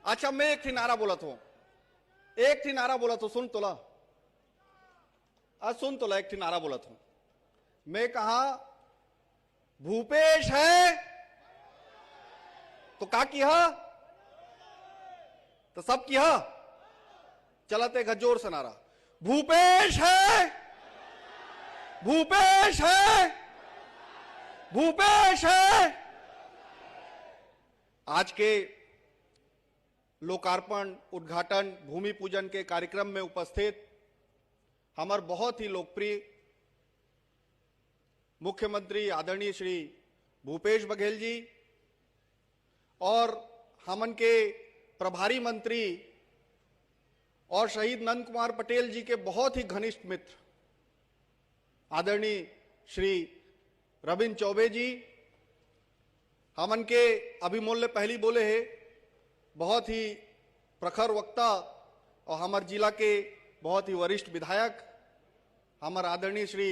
अच्छा, मैं एक थी नारा बोला था, सुन तोला, आज सुन तोला, एक थी नारा बोला था। मैं कहा भूपेश है तो का किया, तो सब किया, चलाते जोर से नारा, भूपेश है, भूपेश है, भूपेश है। आज के लोकार्पण, उद्घाटन, भूमि पूजन के कार्यक्रम में उपस्थित हमारे बहुत ही लोकप्रिय मुख्यमंत्री आदरणीय श्री भूपेश बघेल जी और हमन के प्रभारी मंत्री और शहीद नंद कुमार पटेल जी के बहुत ही घनिष्ठ मित्र आदरणीय श्री रविंद्र चौबे जी, हमन के अभिमूल्य पहली बोले हैं, बहुत ही प्रखर वक्ता और हमारे जिला के बहुत ही वरिष्ठ विधायक हमारे आदरणीय श्री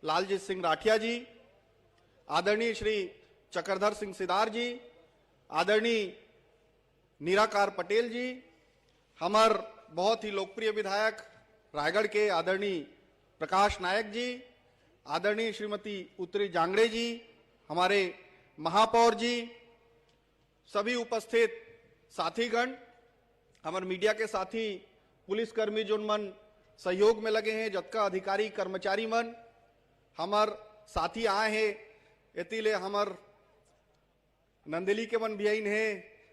लालजीत सिंह राठिया जी, आदरणीय श्री चक्रधर सिंह सिदार जी, आदरणीय निराकार पटेल जी, हमार बहुत ही लोकप्रिय विधायक रायगढ़ के आदरणीय प्रकाश नायक जी, आदरणीय श्रीमती उत्तरी जांगड़े जी, हमारे महापौर जी, सभी उपस्थित साथीगण, हमारे मीडिया के साथी, पुलिसकर्मी जो मन सहयोग में लगे हैं, जतका अधिकारी कर्मचारी मन हमार साथी आए हैं, एतिले हमार नंदेली के मन भी आइन है,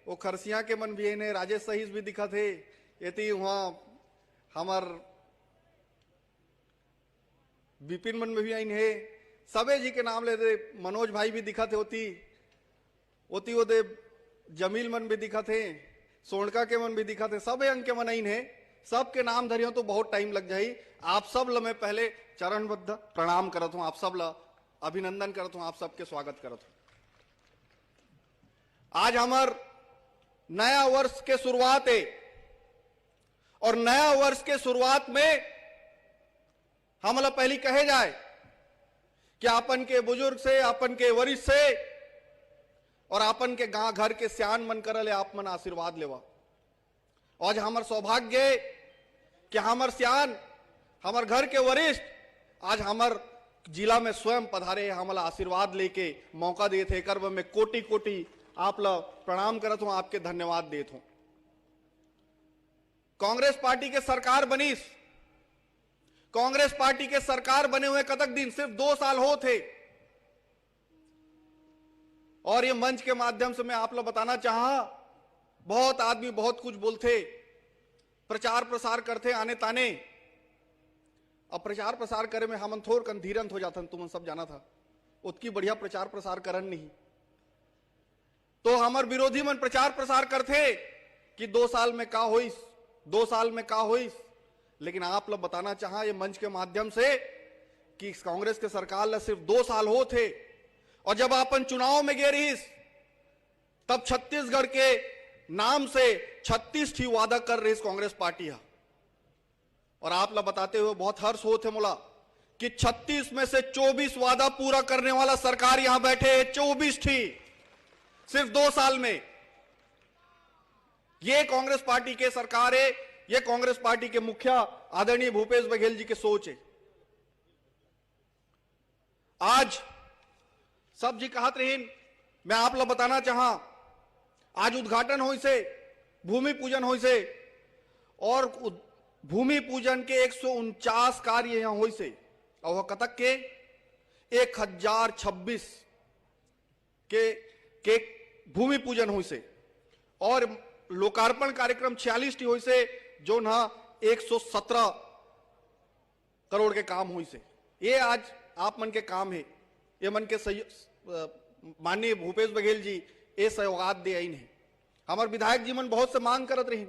वो खरसिया के मन भी आइन है, राजेश सहीस भी दिखत है, एति वहाँ हमार विपिन मन में भी आइन है, सबे जी के नाम ले दे, मनोज भाई भी दिखत होती ओते जमील मन भी दिखत है, सोनका के मन भी दिखत है, सबे अंक के मन आइन है, सबके नाम धरियो तो बहुत टाइम लग जाई। आप सब ल मैं पहले चरणबद्ध प्रणाम करत हूं, आप सब ल अभिनंदन करत हूं, आप सबके स्वागत करत हूं। आज हमार नया वर्ष के शुरुआत है और नया वर्ष के शुरुआत में हमला पहली कहे जाए कि आपन के बुजुर्ग से, आपन के वरिष्ठ से और आपन के गांव घर के सियान मन करले आप मन आशीर्वाद लेवा। आज हमार सौभाग्य कि हमार सियान, हमार घर के वरिष्ठ आज हमार जिला में स्वयं पधारे, हमला आशीर्वाद लेके मौका दिए थे, कर्म में कोटि कोटि आप ला प्रणाम करत हूं, आपके धन्यवाद देत हूं। कांग्रेस पार्टी के सरकार बनीस, कांग्रेस पार्टी के सरकार बने हुए कतक दिन, सिर्फ 2 साल हो थे और ये मंच के माध्यम से मैं आप लोग बताना चाहा, बहुत आदमी बहुत कुछ बोलते, प्रचार प्रसार करते आने ताने, अब प्रचार प्रसार करे में हमन थोड़ कन धीरंत हो जाथन, तुमन सब जाना था, उतकी बढ़िया प्रचार प्रसार करन नहीं, तो हमार विरोधी मन प्रचार प्रसार करते कि 2 साल में का होइस, 2 साल में का होइस, लेकिन आप लोग बताना चाहा ये मंच के माध्यम से कि कांग्रेस के सरकार ला सिर्फ 2 साल हो थे और जब अपन चुनाव में गए रहीस तब छत्तीसगढ़ के नाम से 36 थी वादा कर रही कांग्रेस पार्टी है और आप लोग बताते हुए बहुत हर्ष होते मोला कि 36 में से 24 वादा पूरा करने वाला सरकार यहां बैठे, 24 थी सिर्फ 2 साल में। ये कांग्रेस पार्टी के सरकार है, ये कांग्रेस पार्टी के मुखिया आदरणीय भूपेश बघेल जी के सोच है। आज सब जी कहत रही, मैं आप लोग बताना चाहा, आज उद्घाटन हो से, भूमि पूजन हो से और भूमि पूजन के 149 कार्य यहां हो से और वह कतक के 1026 के भूमि पूजन हो से और लोकार्पण कार्यक्रम 46 हो से जो ना 117 करोड़ के काम हुई से। ये आज आप मन के काम है, ये मन के माननीय भूपेश बघेल जी ये सहयोगात दे आई है। हमारे विधायक जी मन बहुत से मांग करत रही,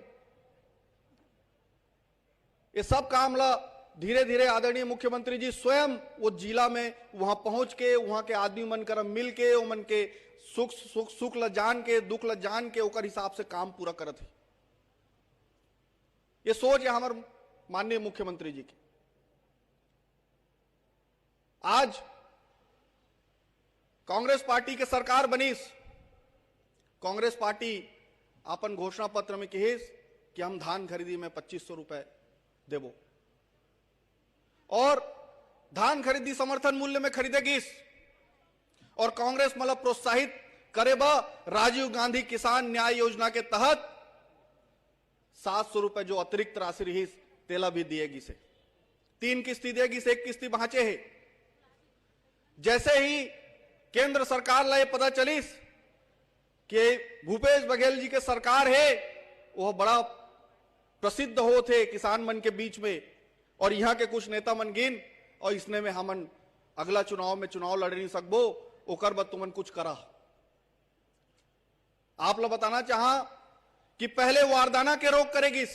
ये सब काम ला धीरे धीरे आदरणीय मुख्यमंत्री जी स्वयं वो जिला में वहां पहुंच के, वहां के आदमी मन कर मिल के, वो मन के सुख ल जान के, दुख ल जान के ओकर हिसाब से काम पूरा करत है। ये सोच है हमारे माननीय मुख्यमंत्री जी की। आज कांग्रेस पार्टी के सरकार बनीस, कांग्रेस पार्टी अपन घोषणा पत्र में कहिस कि हम धान खरीदी में 2500 रुपए देबो और धान खरीदी समर्थन मूल्य में खरीदेगिस और कांग्रेस मतलब प्रोत्साहित करे बा राजीव गांधी किसान न्याय योजना के तहत 700 रुपए जो अतिरिक्त राशि रही तेला भी दिएगी से 3 किस्ती देगी से 1 किस्ती बांचे है। जैसे ही केंद्र सरकार ला ये पता चलिस कि भूपेश बघेल जी के सरकार है वह बड़ा प्रसिद्ध हो थे किसान मन के बीच में और यहां के कुछ नेता मन गिन और इसने में हमन अगला चुनाव में चुनाव लड़ नहीं सकबो ओकर बद तुमन कुछ करा। आप लोग बताना चाहा कि पहले वारदाना के रोक करेगिस,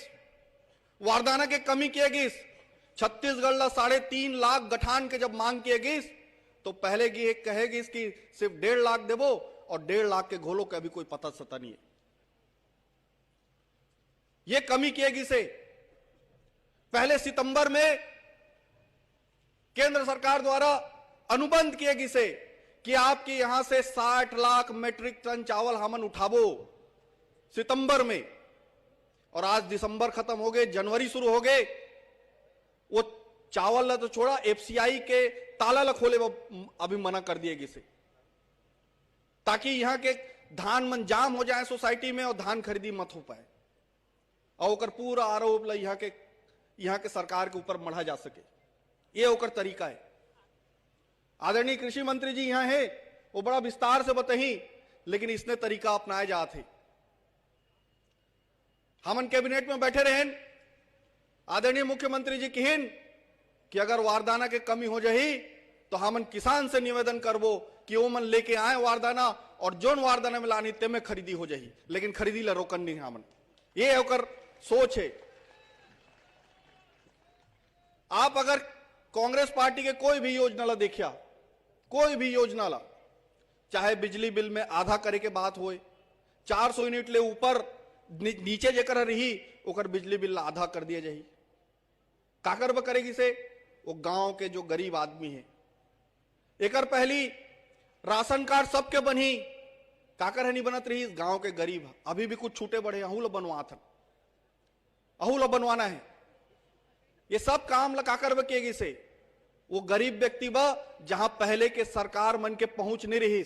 वारदाना के कमी किएगिस। छत्तीसगढ़ ला 3.5 लाख गठान के जब मांग किएगिस तो पहले की एक कहेगिस कि सिर्फ 1.5 लाख देबो और 1.5 लाख के घोलों का भी कोई पता सता नहीं है। ये कमी किएगी से पहले सितंबर में केंद्र सरकार द्वारा अनुबंध किएगी से कि आपके यहां से 60 लाख मीट्रिक टन चावल हमन उठाबो सितंबर में और आज दिसंबर खत्म हो गए, जनवरी शुरू हो गए। वो चावल ला तो छोड़ा एफसीआई के ताला ला खोले अभी मना कर दिएगी से ताकि यहां के धान मन जाम हो जाए सोसाइटी में और धान खरीदी मत हो पाए और ओकर पूरा आरोप ला यहां के सरकार के ऊपर मढ़ा जा सके। ये ओकर तरीका है। आदरणीय कृषि मंत्री जी यहां है वो बड़ा विस्तार से बताही लेकिन इसने तरीका अपनाए जाते। हमन कैबिनेट में बैठे रहें आदरणीय मुख्यमंत्री जी कहिन कि अगर वारदाना के कमी हो जाही तो हमन किसान से निवेदन करबो कि वो मन लेके आए वारदाना और जोन वारदाना में लानी ते में खरीदी हो जाही लेकिन खरीदी ला रोकन नहीं हमन। ये होकर सोच है। आप अगर कांग्रेस पार्टी के कोई भी योजना ला देखिया, कोई भी योजना ला, चाहे बिजली बिल में आधा करे के बात होए, 400 यूनिट ले ऊपर नीचे जेकर रही ओकर बिजली बिल आधा कर दिया जाही। काकर ब करेगी से वो गांव के जो गरीब आदमी है। एकर पहली राशन कार्ड सबके बनी काकर है नहीं बनत रही गांव के गरीब अभी भी कुछ छूटे बड़े अहू ला बनवात हन, अहू ला बनवाना है। ये सब काम ला काकर ब किएगी से वो गरीब व्यक्ति बा जहां पहले के सरकार मन के पहुंच नहीं रही।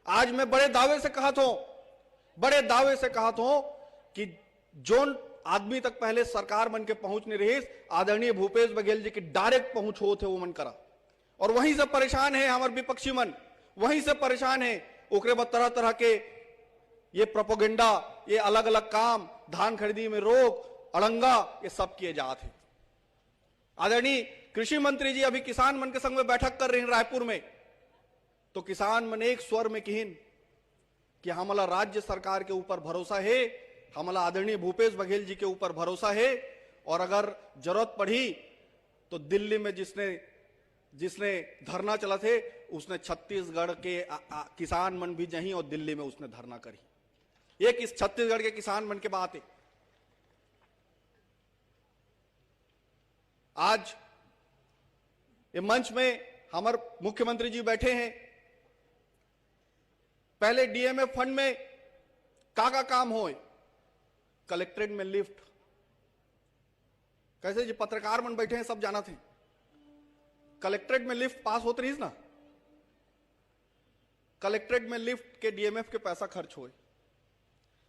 आज मैं बड़े दावे से कहत हूं, बड़े दावे से कहत हूं कि जोन आदमी तक पहले सरकार मन के पहुंच नहीं रही आदरणीय भूपेश बघेल जी की डायरेक्ट पहुंच हो थे वो मन करा और वहीं से परेशान है हमारे विपक्षी मन, वहीं से परेशान है। ओकरे बाद तरह तरह के ये प्रोपोगेंडा, ये अलग अलग काम, धान खरीदी में रोक, अड़ंगा, ये सब किए जाते हैं। आदरणीय कृषि मंत्री जी अभी किसान मन के संग में बैठक कर रहे हैं रायपुर में तो किसान मन एक स्वर में कहिन कि हमारा राज्य सरकार के ऊपर भरोसा है, हमारा आदरणीय भूपेश बघेल जी के ऊपर भरोसा है और अगर जरूरत पड़ी तो दिल्ली में जिसने धरना चला थे उसने छत्तीसगढ़ के किसान मन भी जही और दिल्ली में उसने धरना करी। एक इस छत्तीसगढ़ के किसान मन के बात है। आज ये मंच में हमारे मुख्यमंत्री जी बैठे हैं। पहले डीएमएफ फंड में का काम हो, कलेक्ट्रेट में लिफ्ट कैसे जी पत्रकार मन बैठे हैं सब जाना थे। कलेक्ट्रेट में लिफ्ट पास होते रही ना, कलेक्ट्रेट में लिफ्ट के डीएमएफ के पैसा खर्च हुए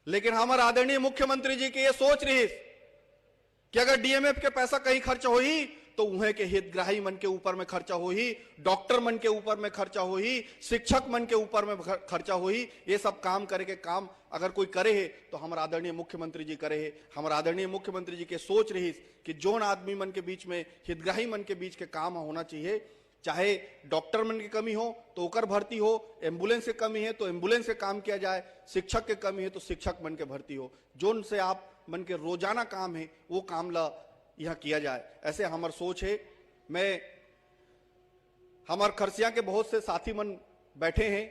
लेकिन हमारे आदरणीय मुख्यमंत्री जी की ये सोच रही कि अगर डीएमएफ के पैसा कहीं खर्च हो ही तो उन्हें के हितग्राही मन के ऊपर में खर्चा हो ही, डॉक्टर मन के ऊपर में खर्चा हो ही, शिक्षक मन के ऊपर में खर्चा हो ही। ये सब काम करे के काम अगर कोई करे है तो हमारा आदरणीय मुख्यमंत्री जी करे है। हमारा आदरणीय मुख्यमंत्री जी के सोच रही कि जोन आदमी मन के बीच में, हितग्राही मन के बीच के काम होना चाहिए, चाहे डॉक्टर मन की कमी हो तो ओकर भर्ती हो, एम्बुलेंस की कमी है तो एम्बुलेंस के काम किया जाए, शिक्षक की कमी है तो शिक्षक मन के भर्ती हो, जोन से आप मन के रोजाना काम है वो काम ला यहां किया जाए। ऐसे हमार सोच है। मैं हमार खरसिया के बहुत से साथी मन बैठे हैं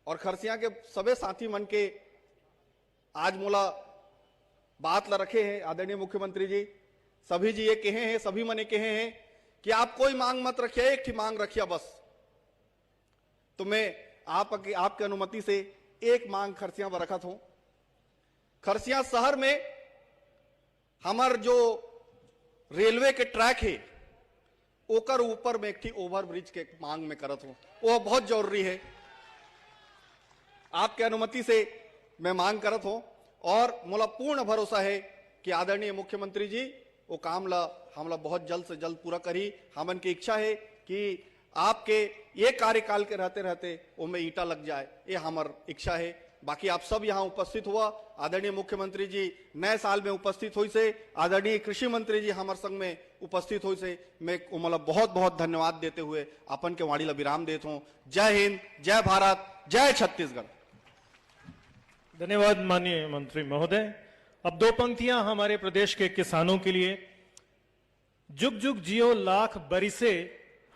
और खरसिया के सबे साथी मन के आज मोला बात ला रखे हैं आदरणीय मुख्यमंत्री जी। सभी जी ये कहे हैं, सभी मने कहे हैं कि आप कोई मांग मत रखिए, एक ही मांग रखिए बस। तो मैं आपके अनुमति से एक मांग खरसिया पर रखत हूं। खरसिया शहर में हमार जो रेलवे के ट्रैक है ओकर ऊपर में एक थी ओवर ब्रिज के मांग में करत हूं, वो बहुत जरूरी है। आपके अनुमति से मैं मांग करत हूं और मोला पूर्ण भरोसा है कि आदरणीय मुख्यमंत्री जी वो काम ला हमला बहुत जल्द से जल्द पूरा करी। हमन की इच्छा है कि आपके ये कार्यकाल के रहते रहते वो में ईटा लग जाए, ये हमार इच्छा है। बाकी आप सब यहाँ उपस्थित हुआ, आदरणीय मुख्यमंत्री जी नए साल में उपस्थित हुई से, आदरणीय कृषि मंत्री जी हमारे संग में उपस्थित हुई से, मैं उमला बहुत बहुत धन्यवाद देते हुए अपन के वाणी ला विराम देता हूँ। जय हिंद, जय भारत, जय छत्तीसगढ़। धन्यवाद माननीय मंत्री महोदय। अब दो पंक्तियां हमारे प्रदेश के किसानों के लिए। जुग जुग जियो लाख बरिसे,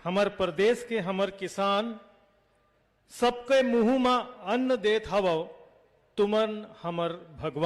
हमर प्रदेश के हमर किसान, सबके मुंह में अन्न देत हवो, तुमन हमर भगवान।